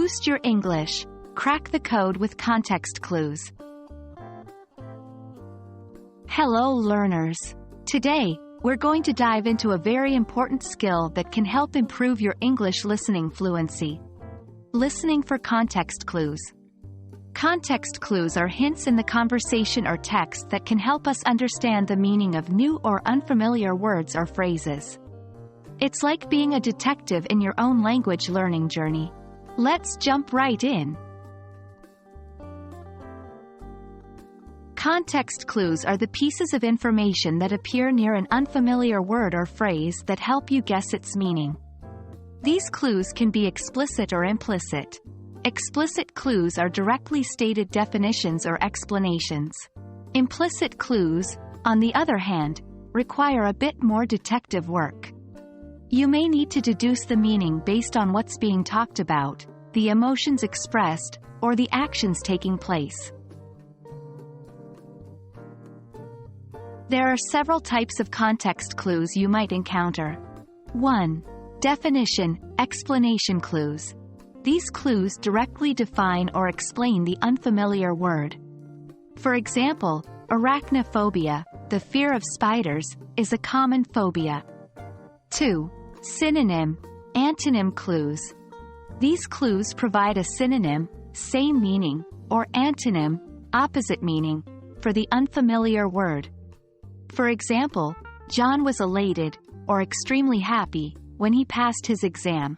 Boost your English. Crack the code with context clues. Hello, learners. Today, we're going to dive into a very important skill that can help improve your English listening fluency. Listening for context clues. Context clues are hints in the conversation or text that can help us understand the meaning of new or unfamiliar words or phrases. It's like being a detective in your own language learning journey. Let's jump right in. Context clues are the pieces of information that appear near an unfamiliar word or phrase that help you guess its meaning. These clues can be explicit or implicit. Explicit clues are directly stated definitions or explanations. Implicit clues, on the other hand, require a bit more detective work. You may need to deduce the meaning based on what's being talked about, the emotions expressed, or the actions taking place. There are several types of context clues you might encounter. 1. Definition, explanation clues. These clues directly define or explain the unfamiliar word. For example, arachnophobia, the fear of spiders, is a common phobia. 2. Synonym, antonym clues. These clues provide a synonym, same meaning, or antonym, opposite meaning, for the unfamiliar word. For example, John was elated, or extremely happy, when he passed his exam.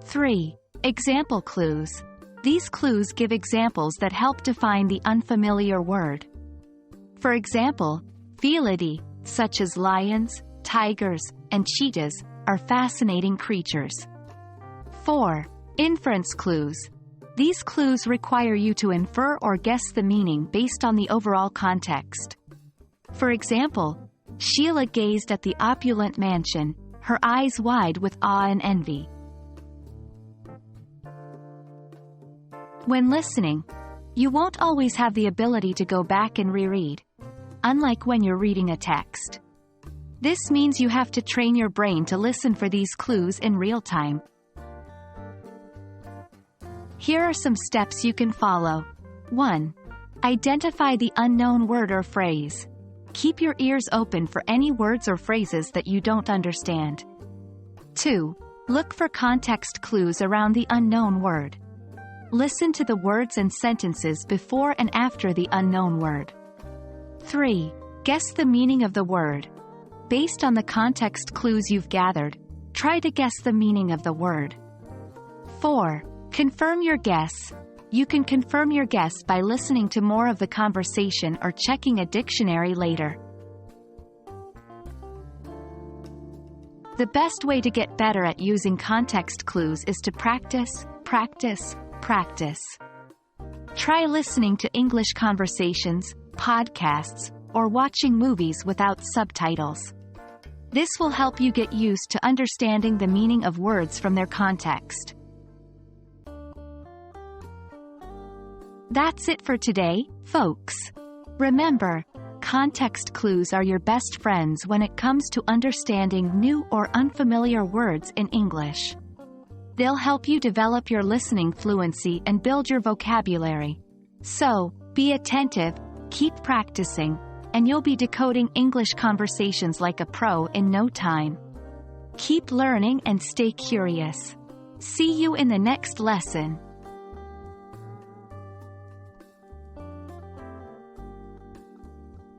3. Example clues. These clues give examples that help define the unfamiliar word. For example, felidae, such as lions, tigers, and cheetahs, are fascinating creatures. 4. Inference clues. These clues require you to infer or guess the meaning based on the overall context. For example, Sheila gazed at the opulent mansion, her eyes wide with awe and envy. When listening, you won't always have the ability to go back and reread, unlike when you're reading a text. This means you have to train your brain to listen for these clues in real time. Here are some steps you can follow. 1. Identify the unknown word or phrase. Keep your ears open for any words or phrases that you don't understand. 2. Look for context clues around the unknown word. Listen to the words and sentences before and after the unknown word. 3. Guess the meaning of the word. Based on the context clues you've gathered, try to guess the meaning of the word. 4. Confirm your guess. You can confirm your guess by listening to more of the conversation or checking a dictionary later. The best way to get better at using context clues is to practice, practice, practice. Try listening to English conversations, podcasts, or watching movies without subtitles. This will help you get used to understanding the meaning of words from their context. That's it for today, folks. Remember, context clues are your best friends when it comes to understanding new or unfamiliar words in English. They'll help you develop your listening fluency and build your vocabulary. So, be attentive, keep practicing, and you'll be decoding English conversations like a pro in no time. Keep learning and stay curious. See you in the next lesson.